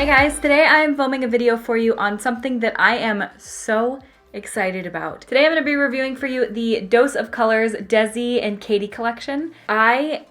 guys, today I am filming a video for you on something that I am so excited about. Today I'm going to be reviewing for you the Dose of Colors Desi and KATY collection. I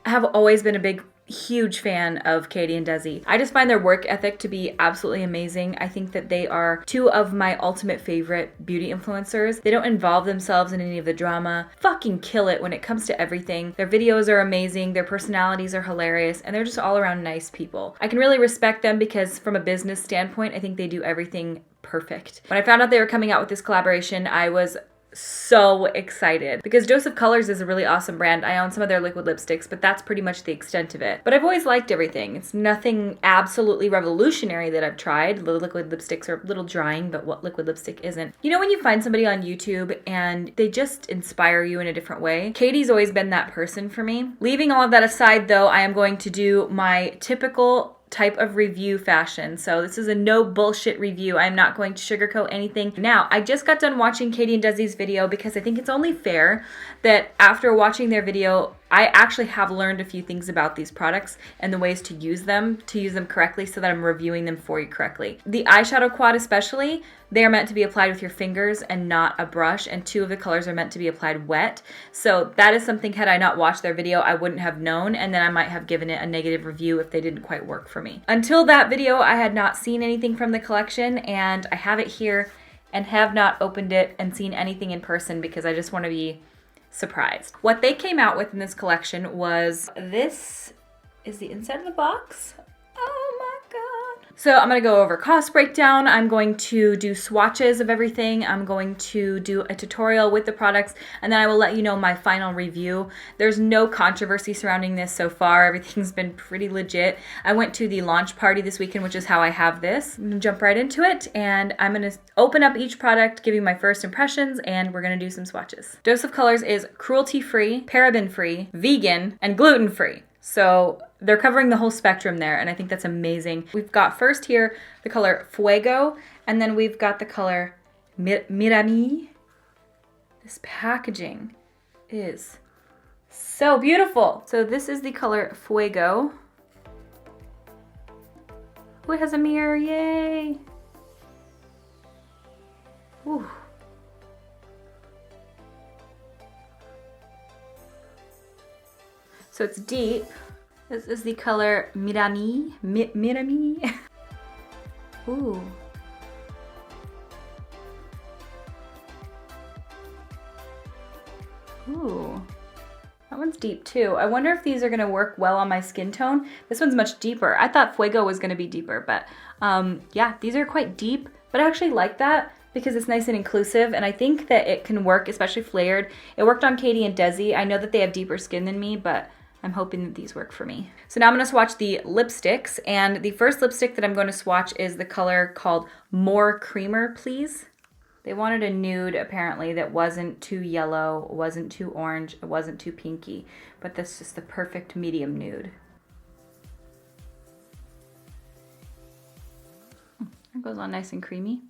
have always been a huge fan of KATY and Desi. I just find their work ethic to be absolutely amazing. I think that they are two of my ultimate favorite beauty influencers. They don't involve themselves in any of the drama, fucking kill it when it comes to everything. Their videos are amazing, their personalities are hilarious, and they're just all around nice people. I can really respect them because from a business standpoint, I think they do everything perfect. When I found out they were coming out with this collaboration, I was so excited because Dose of Colors is a really awesome brand. I own some of their liquid lipsticks, but that's pretty much the extent of it. But I've always liked everything. It's nothing absolutely revolutionary that I've tried. The liquid lipsticks are a little drying, but what liquid lipstick isn't? You know when you find somebody on YouTube and they just inspire you in a different way? KATY's always been that person for me. Leaving all of that aside though, I am going to do my typical type of review fashion. So this is a no bullshit review. I'm not going to sugarcoat anything. Now, I just got done watching KATY and Desi's video because I think it's only fair that after watching their video, I actually have learned a few things about these products and the ways to use them correctly so that I'm reviewing them for you correctly. The eyeshadow quad especially, they are meant to be applied with your fingers and not a brush, and two of the colors are meant to be applied wet. So that is something, had I not watched their video, I wouldn't have known, and then I might have given it a negative review if they didn't quite work for me. Until that video, I had not seen anything from the collection, and I have it here and have not opened it and seen anything in person because I just want to be surprised. What they came out with in this collection was, this is the inside of the box. Oh my god. So I'm gonna go over cost breakdown. I'm going to do swatches of everything. I'm going to do a tutorial with the products, and then I will let you know my final review. There's no controversy surrounding this so far. Everything's been pretty legit. I went to the launch party this weekend, which is how I have this. I'm gonna jump right into it, and I'm gonna open up each product, give you my first impressions, and we're gonna do some swatches. Dose of Colors is cruelty-free, paraben-free, vegan, and gluten-free. So they're covering the whole spectrum there, and I think that's amazing. We've got first here the color Fuego, and then we've got the color Mirame. This packaging is so beautiful. So this is the color Fuego. Oh, it has a mirror, yay! Ooh. So it's deep. This is the color Mirame. Mirame. Ooh. Ooh. That one's deep too. I wonder if these are gonna work well on my skin tone. This one's much deeper. I thought Fuego was gonna be deeper, but yeah, these are quite deep, but I actually like that because it's nice and inclusive, and I think that it can work, especially flared. It worked on KATY and Desi. I know that they have deeper skin than me, but I'm hoping that these work for me. So now I'm gonna swatch the lipsticks, and the first lipstick that I'm going to swatch is the color called More Creamer, Please. They wanted a nude, apparently, that wasn't too yellow, wasn't too orange, it wasn't too pinky, but this is the perfect medium nude. It goes on nice and creamy.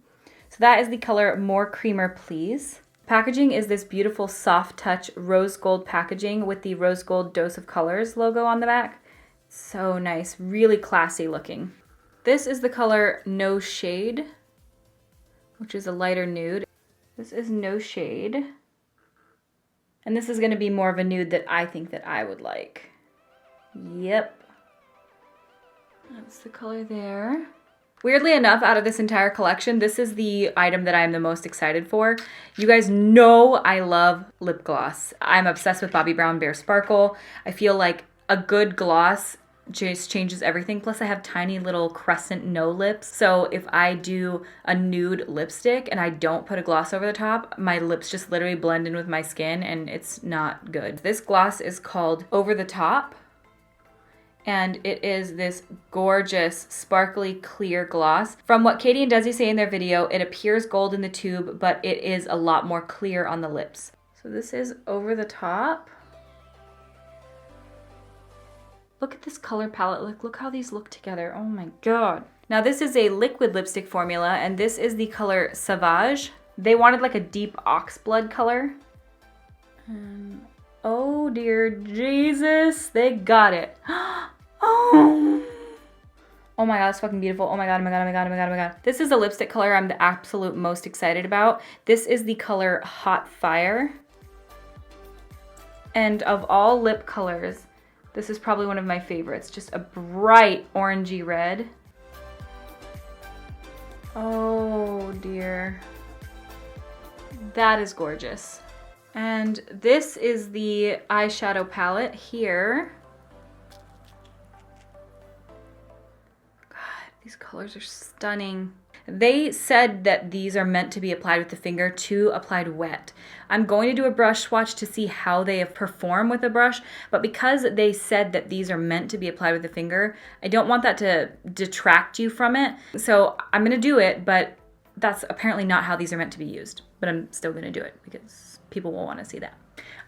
So that is the color More Creamer, Please. Packaging is this beautiful soft touch rose gold packaging with the rose gold Dose of Colors logo on the back. So nice, really classy looking. This is the color No Shade, which is a lighter nude. This is No Shade. And this is gonna be more of a nude that I think that I would like. Yep. That's the color there. Weirdly enough, out of this entire collection, this is the item that I'm the most excited for. You guys know I love lip gloss. I'm obsessed with Bobbi Brown Bare Sparkle. I feel like a good gloss just changes everything. Plus I have tiny little crescent no lips. So if I do a nude lipstick and I don't put a gloss over the top, my lips just literally blend in with my skin and it's not good. This gloss is called Over the Top. And it is this gorgeous, sparkly, clear gloss. From what KATY and Desi say in their video, it appears gold in the tube, but it is a lot more clear on the lips. So this is Over the Top. Look at this color palette. Look how these look together. Oh my god. Now this is a liquid lipstick formula, and this is the color Sauvage. They wanted like a deep oxblood color. Oh dear Jesus, they got it. Oh, Oh my god, it's fucking beautiful. Oh my god, oh my god, oh my god, oh my god, oh my god. This is a lipstick color I'm the absolute most excited about. This is the color Hot Fire. And of all lip colors, this is probably one of my favorites. Just a bright orangey red. Oh dear. That is gorgeous. And this is the eyeshadow palette here. God, these colors are stunning. They said that these are meant to be applied with the finger to applied wet. I'm going to do a brush swatch to see how they have performed with a brush, but because they said that these are meant to be applied with the finger, I don't want that to detract you from it. So I'm gonna do it, but that's apparently not how these are meant to be used. But I'm still gonna do it because people will wanna see that.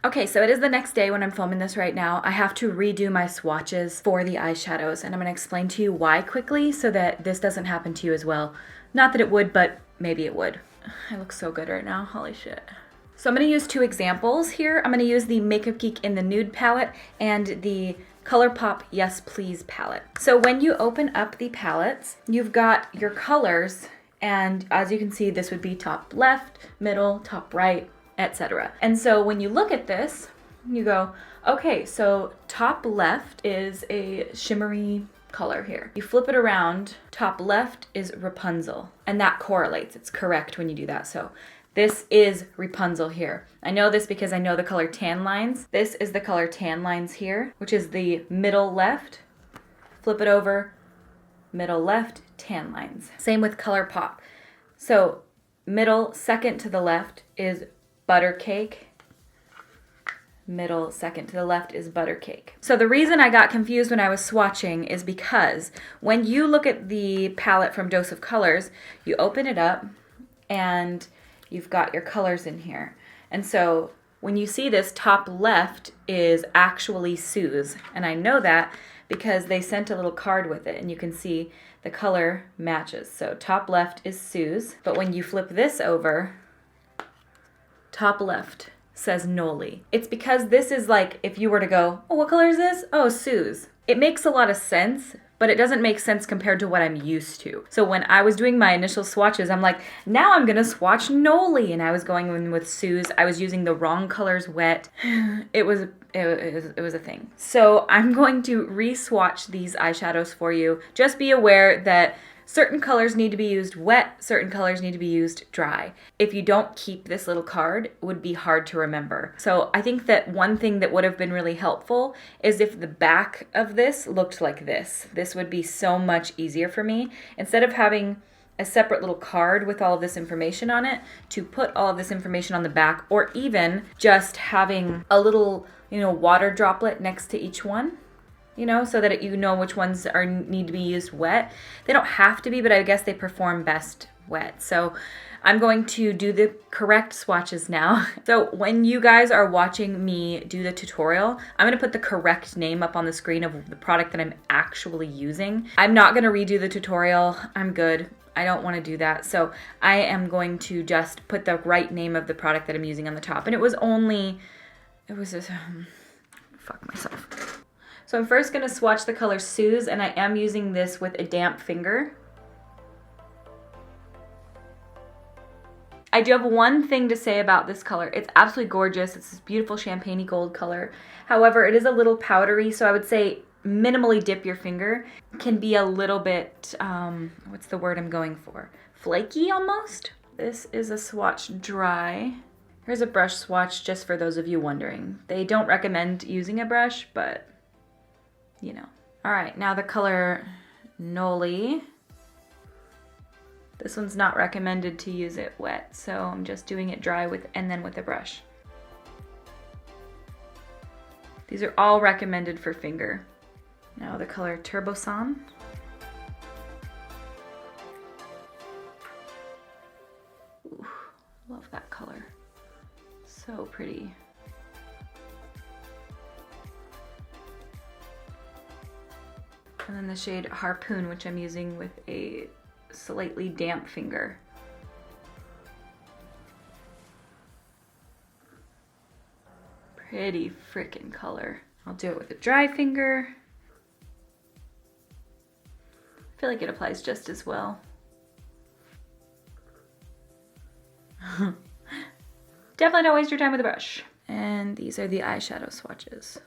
Okay, so it is the next day when I'm filming this right now. I have to redo my swatches for the eyeshadows, and I'm gonna explain to you why quickly so that this doesn't happen to you as well. Not that it would, but maybe it would. I look so good right now, holy shit. So I'm gonna use two examples here. I'm gonna use the Makeup Geek in the Nude palette and the ColourPop Yes Please palette. So when you open up the palettes, you've got your colors, and as you can see, this would be top left, middle, top right, etc. And so when you look at this, you go, okay, so top left is a shimmery color here. You flip it around, top left is Rapunzel, and that correlates. It's correct when you do that. So this is Rapunzel here. I know this because I know the color Tan Lines. This is the color Tan Lines here, which is the middle left. Flip it over, middle left, Tan Lines. Same with ColourPop. So middle second to the left is Butter Cake. Middle second to the left is Butter Cake. So the reason I got confused when I was swatching is because when you look at the palette from Dose of Colors, you open it up and you've got your colors in here. And so when you see this, top left is actually Sue's. And I know that because they sent a little card with it and you can see the color matches. So top left is Sue's, but when you flip this over, top left says Noli. It's because this is like, if you were to go, oh, what color is this? Oh, Sue's. It makes a lot of sense, but it doesn't make sense compared to what I'm used to. So when I was doing my initial swatches, I'm like, now I'm gonna swatch Noli, and I was going in with Sue's. I was using the wrong colors wet. It was a thing. So I'm going to re-swatch these eyeshadows for you. Just be aware that certain colors need to be used wet, certain colors need to be used dry. If you don't keep this little card, it would be hard to remember. So I think that one thing that would have been really helpful is if the back of this looked like this. This would be so much easier for me. Instead of having a separate little card with all of this information on it, to put all of this information on the back, or even just having a little, water droplet next to each one. So that you know which ones need to be used wet. They don't have to be, but I guess they perform best wet. So I'm going to do the correct swatches now. So when you guys are watching me do the tutorial, I'm gonna put the correct name up on the screen of the product that I'm actually using. I'm not gonna redo the tutorial. I'm good. I don't want to do that. So I am going to just put the right name of the product that I'm using on the top. And it was just, fuck myself. So I'm first gonna swatch the color Sue's, and I am using this with a damp finger. I do have one thing to say about this color. It's absolutely gorgeous. It's this beautiful champagne-y gold color. However, it is a little powdery, so I would say minimally dip your finger. It can be a little bit, what's the word I'm going for? Flaky almost? This is a swatch dry. Here's a brush swatch just for those of you wondering. They don't recommend using a brush, but All right, now the color Noli. This one's not recommended to use it wet, so I'm just doing it dry and then with a brush. These are all recommended for finger. Now the color Turbosan. Ooh, love that color. So pretty. And then the shade Harpoon, which I'm using with a slightly damp finger. Pretty frickin' color. I'll do it with a dry finger. I feel like it applies just as well. Definitely don't waste your time with a brush. And these are the eyeshadow swatches.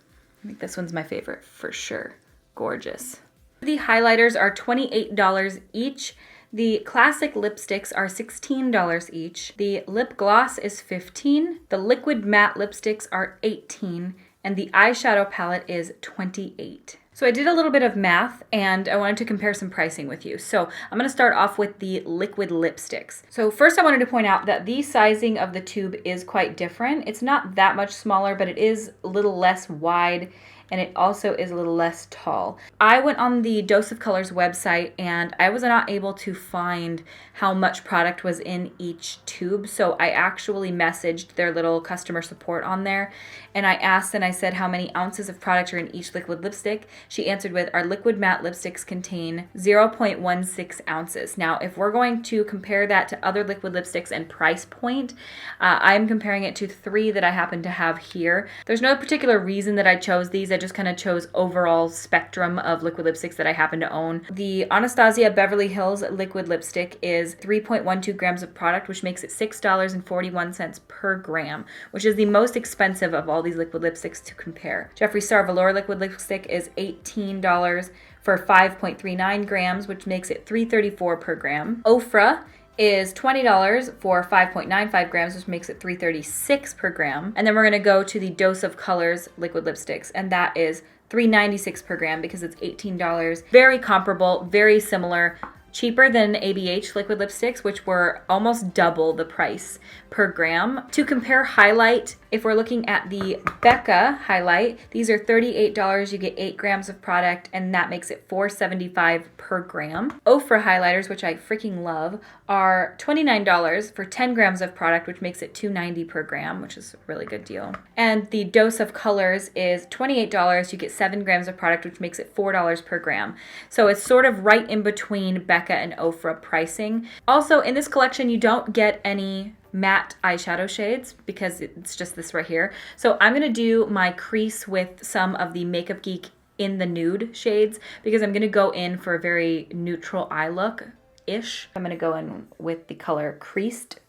I think this one's my favorite for sure. Gorgeous. The highlighters are $28 each. The classic lipsticks are $16 each. The lip gloss is $15. The liquid matte lipsticks are $18. And the eyeshadow palette is $28. So I did a little bit of math and I wanted to compare some pricing with you. So I'm gonna start off with the liquid lipsticks. So first I wanted to point out that the sizing of the tube is quite different. It's not that much smaller, but it is a little less wide and it also is a little less tall. I went on the Dose of Colors website and I was not able to find how much product was in each tube. So I actually messaged their little customer support on there and I asked and I said how many ounces of product are in each liquid lipstick. She answered with, our liquid matte lipsticks contain 0.16 ounces. Now, if we're going to compare that to other liquid lipsticks and price point, I'm comparing it to 3 that I happen to have here. There's no particular reason that I chose these. I just kind of chose overall spectrum of liquid lipsticks that I happen to own. The Anastasia Beverly Hills liquid lipstick is 3.12 grams of product, which makes it $6.41 per gram, which is the most expensive of all these liquid lipsticks to compare. Jeffree Star Velour liquid lipstick is $18 for 5.39 grams, which makes it $3.34 per gram. Ofra is $20 for 5.95 grams, which makes it $3.36 per gram. And then we're gonna go to the Dose of Colors liquid lipsticks, and that is $3.96 per gram because it's $18. Very comparable, very similar. Cheaper than ABH liquid lipsticks, which were almost double the price per gram. To compare highlight, if we're looking at the Becca highlight, these are $38. You get 8 grams of product, and that makes it $4.75 per gram. Ofra highlighters, which I freaking love, are $29 for 10 grams of product, which makes it $2.90 per gram, which is a really good deal. And the Dose of Colors is $28. You get 7 grams of product, which makes it $4 per gram. So it's sort of right in between Becca and Ofra pricing. Also, in this collection, you don't get any matte eyeshadow shades because it's just this right here. So I'm gonna do my crease with some of the Makeup Geek in the nude shades because I'm gonna go in for a very neutral eye look-ish. I'm gonna go in with the color Creased.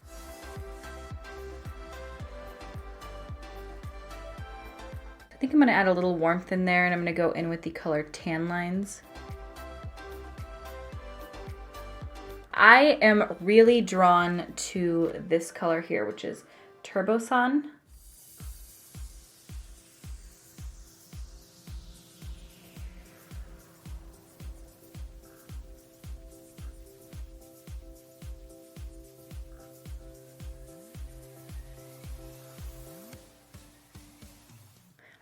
I think I'm gonna add a little warmth in there and I'm gonna go in with the color Tan Lines. I am really drawn to this color here, which is Turbo Sun.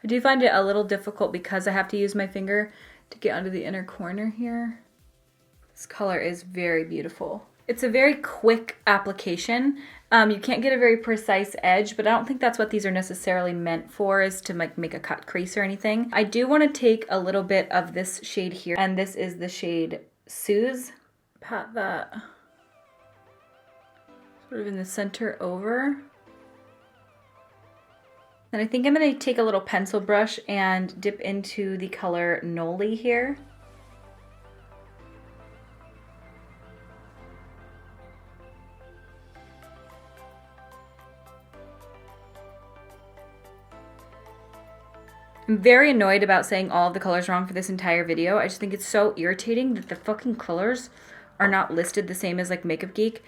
I do find it a little difficult because I have to use my finger to get under the inner corner here. This color is very beautiful. It's a very quick application. You can't get a very precise edge, but I don't think that's what these are necessarily meant for, is to like make a cut crease or anything. I do want to take a little bit of this shade here, and this is the shade Suze. Pat that sort of in the center over. Then I think I'm going to take a little pencil brush and dip into the color Noli here. I'm very annoyed about saying all of the colors wrong for this entire video. I just think it's so irritating that the fucking colors are not listed the same as like Makeup Geek.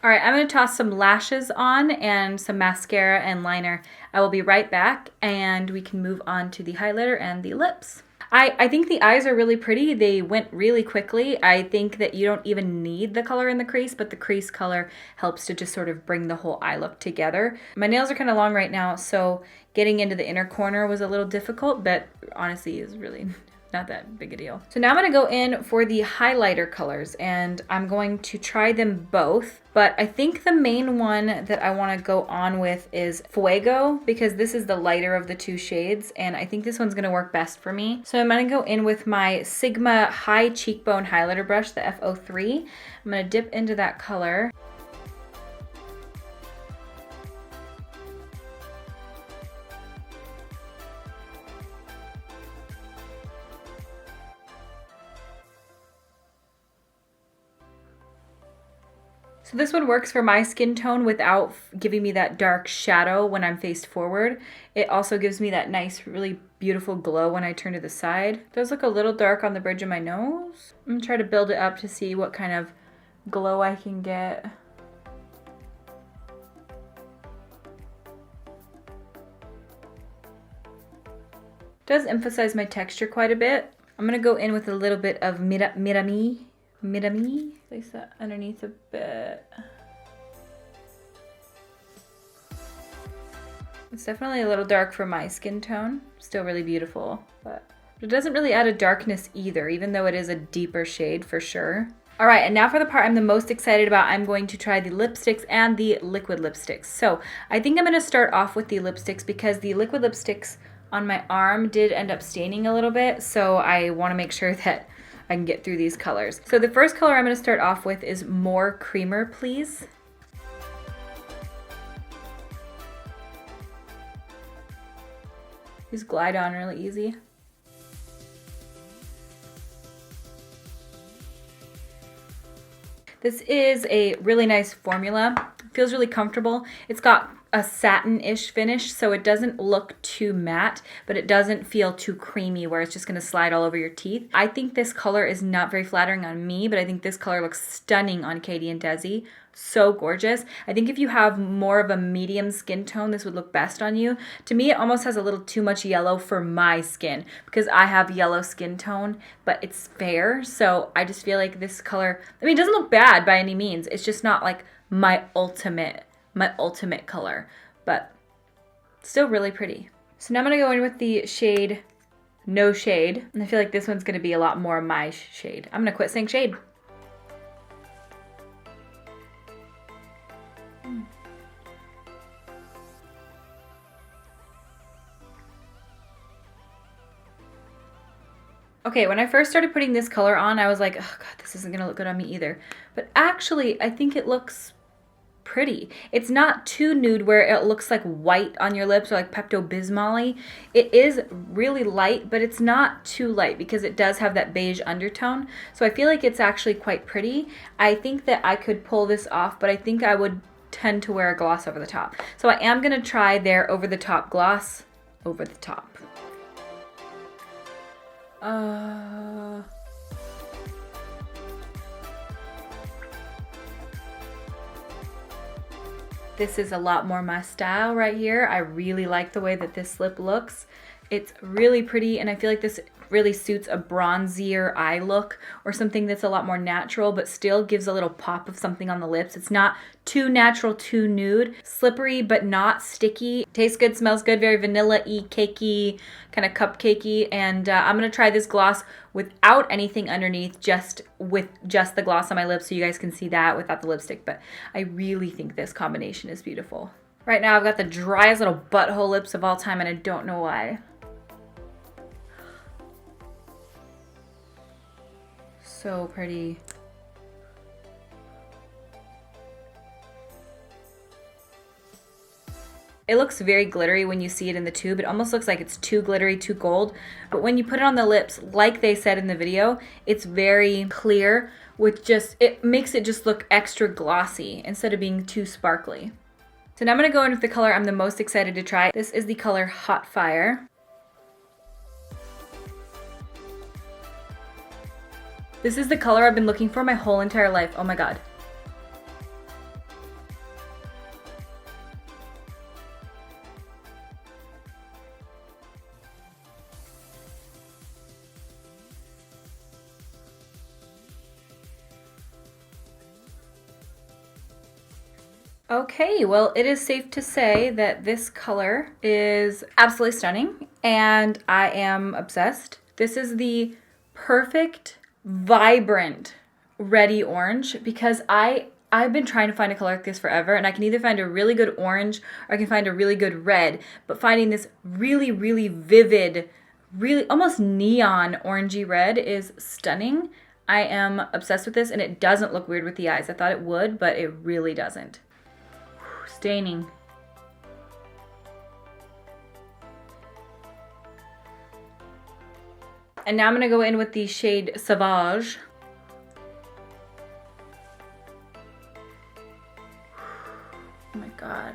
All right, I'm gonna toss some lashes on and some mascara and liner. I will be right back and we can move on to the highlighter and the lips. I think the eyes are really pretty. They went really quickly. I think that you don't even need the color in the crease, but the crease color helps to just sort of bring the whole eye look together. My nails are kind of long right now, so getting into the inner corner was a little difficult, but honestly is really not that big a deal. So now I'm gonna go in for the highlighter colors and I'm going to try them both, but I think the main one that I wanna go on with is Fuego because this is the lighter of the two shades and I think this one's gonna work best for me. So I'm gonna go in with my Sigma High Cheekbone Highlighter brush, the F03. I'm gonna dip into that color. So this one works for my skin tone without giving me that dark shadow when I'm faced forward. It also gives me that nice, really beautiful glow when I turn to the side. It does look a little dark on the bridge of my nose. I'm gonna try to build it up to see what kind of glow I can get. It does emphasize my texture quite a bit. I'm gonna go in with a little bit of Mirame. Place that underneath a bit. It's definitely a little dark for my skin tone. Still really beautiful, but it doesn't really add a darkness either, even though it is a deeper shade for sure. All right, and now for the part I'm the most excited about. I'm going to try the lipsticks and the liquid lipsticks. So I think I'm gonna start off with the lipsticks because the liquid lipsticks on my arm did end up staining a little bit, so I wanna make sure that I can get through these colors. So the first color I'm gonna start off with is More Creamer, Please. These glide on really easy. This is a really nice formula. Feels really comfortable. It's got a satin-ish finish, so it doesn't look too matte, but it doesn't feel too creamy where it's just gonna slide all over your teeth. I think this color is not very flattering on me, but I think this color looks stunning on KATY and Desi. So gorgeous. I think if you have more of a medium skin tone, this would look best on you. To me, it almost has a little too much yellow for my skin because I have yellow skin tone, but it's fair. So I just feel like this color, I mean, it doesn't look bad by any means. It's just not like my ultimate color, but still really pretty. So now I'm gonna go in with the shade No Shade. And I feel like this one's gonna be a lot more my shade. I'm gonna quit saying shade. Okay, when I first started putting this color on, I was like, oh God, this isn't gonna look good on me either. But actually, I think it looks pretty. It's not too nude where it looks like white on your lips or like Pepto-Bismol-y. It is really light, but it's not too light because it does have that beige undertone. So I feel like it's actually quite pretty. I think that I could pull this off, but I think I would tend to wear a gloss over the top. So I am gonna try their over the top gloss over the top. This is a lot more my style right here. I really like the way that this lip looks. It's really pretty, and I feel like this really suits a bronzier eye look or something that's a lot more natural but still gives a little pop of something on the lips. It's not too natural, too nude. Slippery but not sticky. Tastes good, smells good, very vanilla-y, cakey, kind of cupcakey. And I'm gonna try this gloss without anything underneath, just with just the gloss on my lips so you guys can see that without the lipstick. But I really think this combination is beautiful. Right now I've got the driest little butthole lips of all time and I don't know why. So pretty. It looks very glittery when you see it in the tube. It almost looks like it's too glittery, too gold. But when you put it on the lips, like they said in the video, it's very clear with just, it makes it just look extra glossy instead of being too sparkly. So now I'm gonna go in with the color I'm the most excited to try. This is the color Hot Fire. This is the color I've been looking for my whole entire life. Oh my God. Okay, well, it is safe to say that this color is absolutely stunning and I am obsessed. This is the perfect, vibrant, ready orange because I've been trying to find a color like this forever and I can either find a really good orange or I can find a really good red, but finding this really, really vivid, really almost neon orangey red is stunning. I am obsessed with this and it doesn't look weird with the eyes. I thought it would, but it really doesn't. Staining. And now I'm gonna go in with the shade Sauvage. Oh my God.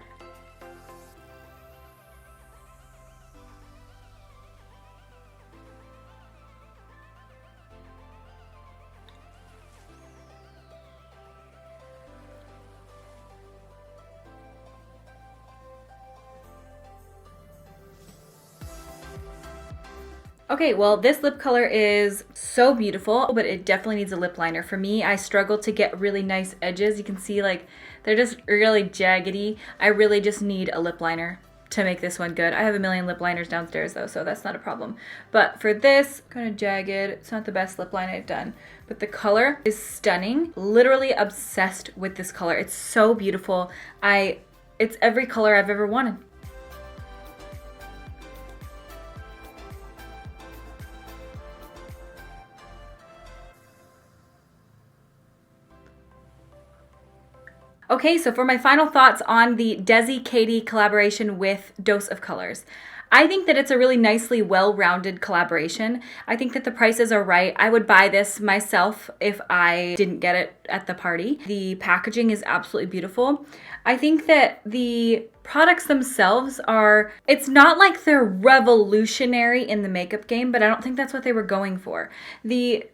Okay, well, this lip color is so beautiful, but it definitely needs a lip liner. For me, I struggle to get really nice edges. You can see like they're just really jaggedy. I really just need a lip liner to make this one good. I have a million lip liners downstairs though, so that's not a problem. But for this, kind of jagged, it's not the best lip line I've done, but the color is stunning. Literally obsessed with this color. It's so beautiful. It's every color I've ever wanted. Okay, so for my final thoughts on the DESIxKATY collaboration with Dose of Colors. I think that it's a really nicely well-rounded collaboration. I think that the prices are right. I would buy this myself if I didn't get it at the party. The packaging is absolutely beautiful. I think that the products themselves are, it's not like they're revolutionary in the makeup game, but I don't think that's what they were going for. The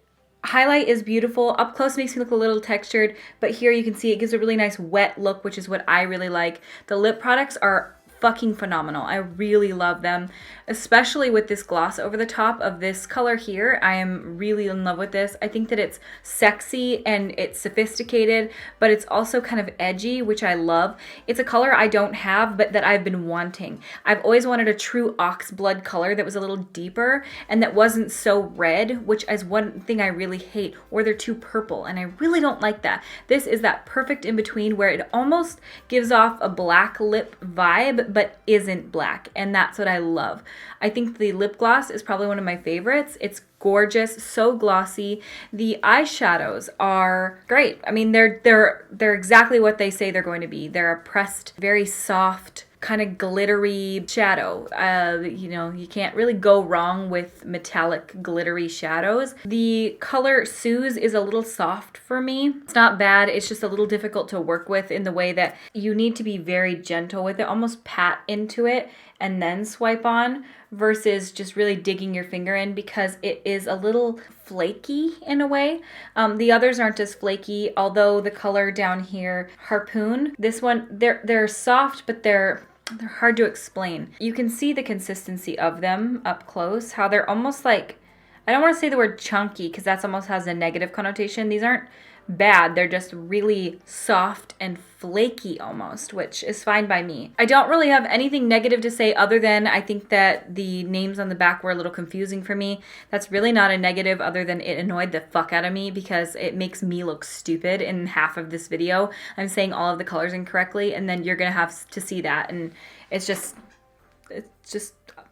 highlight is beautiful. Up close makes me look a little textured, but here you can see it gives a really nice wet look, which is what I really like. The lip products are fucking phenomenal. I really love them, especially with this gloss over the top of this color here. I am really in love with this. I think that it's sexy and it's sophisticated, but it's also kind of edgy, which I love. It's a color I don't have, but that I've been wanting. I've always wanted a true ox blood color that was a little deeper and that wasn't so red, which is one thing I really hate, or they're too purple, and I really don't like that. This is that perfect in between where it almost gives off a black lip vibe, but isn't black, and that's what I love. I think the lip gloss is probably one of my favorites. It's gorgeous, so glossy. The eyeshadows are great. I mean, they're exactly what they say they're going to be. They're a pressed, very soft, kind of glittery shadow. You know, you can't really go wrong with metallic glittery shadows. The color Suze is a little soft for me. It's not bad, it's just a little difficult to work with in the way that you need to be very gentle with it, almost pat into it and then swipe on, versus just really digging your finger in, because it is a little flaky in a way. The others aren't as flaky, although the color down here, Harpoon, this one, they're soft, but they're hard to explain. You can see the consistency of them up close, how they're almost like, I don't want to say the word chunky because that almost has a negative connotation. These aren't bad, they're just really soft and flaky almost, which is fine by me. I don't really have anything negative to say other than I think that the names on the back were a little confusing for me. That's really not a negative other than it annoyed the fuck out of me because it makes me look stupid in half of this video. I'm saying all of the colors incorrectly, and then you're gonna have to see that, and it's just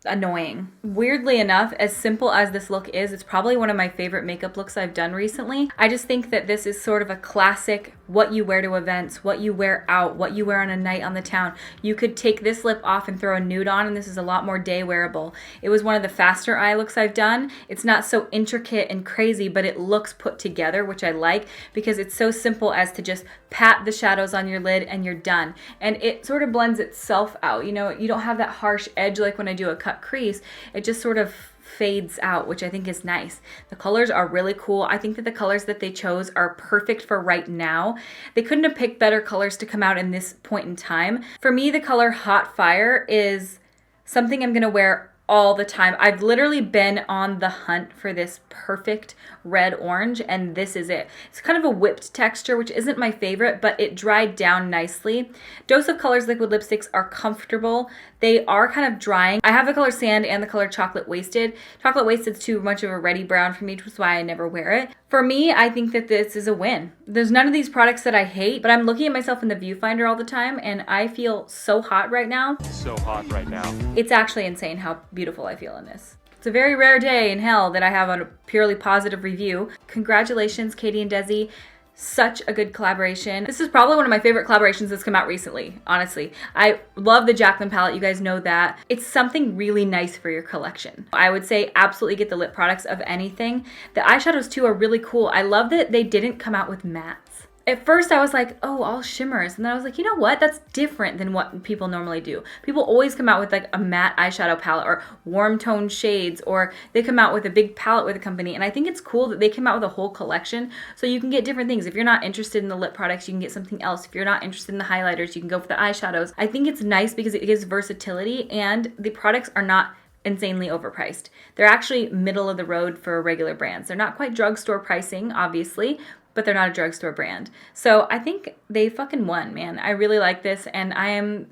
annoying. Weirdly enough, as simple as this look is, it's probably one of my favorite makeup looks I've done recently. I just think that this is sort of a classic what you wear to events, what you wear out, what you wear on a night on the town. You could take this lip off and throw a nude on, and this is a lot more day wearable. It was one of the faster eye looks I've done. It's not so intricate and crazy, but it looks put together, which I like because it's so simple as to just pat the shadows on your lid and you're done. And it sort of blends itself out. You know, you don't have that harsh edge like when I do a cut crease. It just sort of fades out, which I think is nice. The colors are really cool. I think that the colors that they chose are perfect for right now. They couldn't have picked better colors to come out in this point in time. For me, the color Hot Fire is something I'm gonna wear all the time. I've literally been on the hunt for this perfect red orange, and this is it. It's kind of a whipped texture, which isn't my favorite, but it dried down nicely. Dose of Colors liquid lipsticks are comfortable. They are kind of drying. I have the color Sand and the color Chocolate Wasted. Chocolate Wasted's too much of a reddy brown for me, which is why I never wear it. For me, I think that this is a win. There's none of these products that I hate, but I'm looking at myself in the viewfinder all the time, and I feel so hot right now. So hot right now. It's actually insane how beautiful I feel in this. It's a very rare day in hell that I have a purely positive review. Congratulations, Katy and Desi. Such a good collaboration. This is probably one of my favorite collaborations that's come out recently, honestly. I love the Jaclyn palette, you guys know that. It's something really nice for your collection. I would say absolutely get the lip products of anything. The eyeshadows too are really cool. I love that they didn't come out with mattes. At first I was like, oh, all shimmers. And then I was like, you know what? That's different than what people normally do. People always come out with like a matte eyeshadow palette or warm tone shades, or they come out with a big palette with a company. And I think it's cool that they came out with a whole collection so you can get different things. If you're not interested in the lip products, you can get something else. If you're not interested in the highlighters, you can go for the eyeshadows. I think it's nice because it gives versatility, and the products are not insanely overpriced. They're actually middle of the road for regular brands. They're not quite drugstore pricing, obviously, but they're not a drugstore brand. So I think they fucking won, man. I really like this, and I am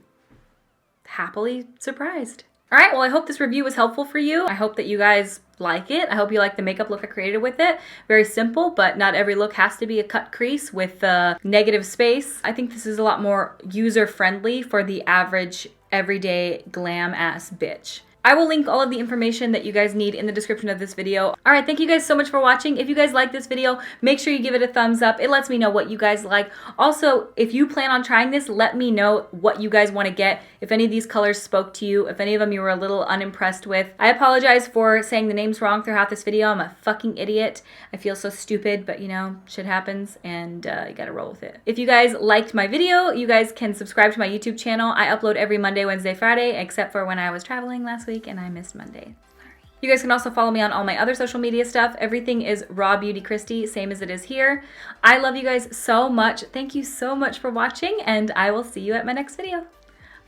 happily surprised. All right, well, I hope this review was helpful for you. I hope that you guys like it. I hope you like the makeup look I created with it. Very simple, but not every look has to be a cut crease with negative space. I think this is a lot more user-friendly for the average, everyday, glam-ass bitch. I will link all of the information that you guys need in the description of this video. All right, thank you guys so much for watching. If you guys like this video, make sure you give it a thumbs up. It lets me know what you guys like. Also, if you plan on trying this, let me know what you guys want to get. If any of these colors spoke to you, if any of them you were a little unimpressed with. I apologize for saying the names wrong throughout this video. I'm a fucking idiot. I feel so stupid, but you know, shit happens, and you gotta roll with it. If you guys liked my video, you guys can subscribe to my YouTube channel. I upload every Monday, Wednesday, Friday, except for when I was traveling last week and I missed Monday. Sorry. You guys can also follow me on all my other social media stuff. Everything is RawBeautyKristi, same as it is here. I love you guys so much. Thank you so much for watching, and I will see you at my next video.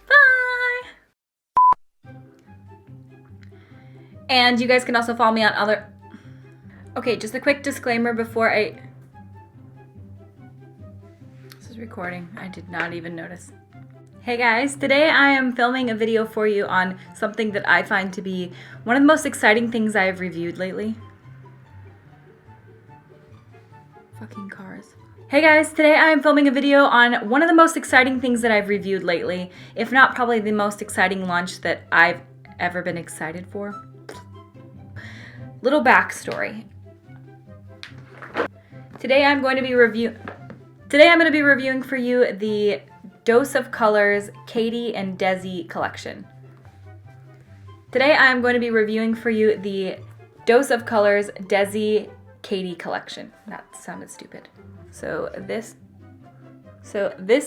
Bye! And you guys can also follow me on other... Okay, just a quick disclaimer before I... This is recording. I did not even notice. Hey guys, today I am filming a video for you on something that I find to be one of the most exciting things I have reviewed lately. Fucking cars. Hey guys, today I am filming a video on one of the most exciting things that I've reviewed lately, if not probably the most exciting launch that I've ever been excited for. Little backstory. Today I'm going to be reviewing for you the Dose of Colors KATY and DESI collection. Today I am going to be reviewing for you the Dose of Colors DESI KATY collection. That sounded stupid. So this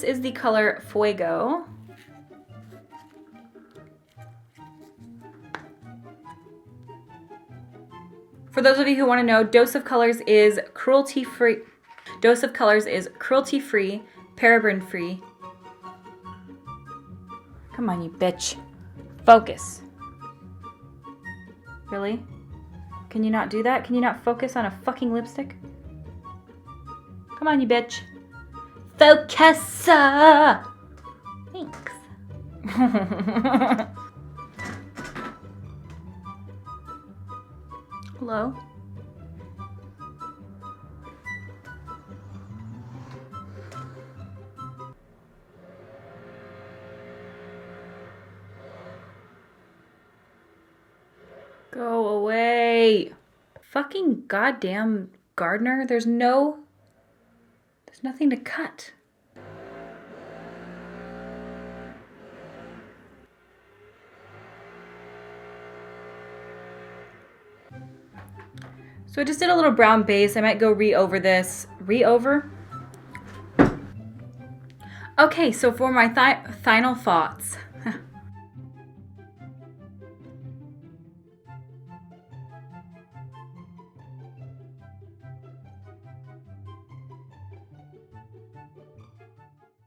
is the color Fuego. For those of you who want to know, Dose of Colors is cruelty-free. Dose of Colors is cruelty-free, paraben-free. Come on, you bitch. Focus. Really? Can you not do that? Can you not focus on a fucking lipstick? Come on, you bitch. Focus! Thanks. Hello? Go away. Fucking goddamn gardener. There's nothing to cut. So I just did a little brown base. I might go re-over this. Re-over? Okay, so for my final thoughts.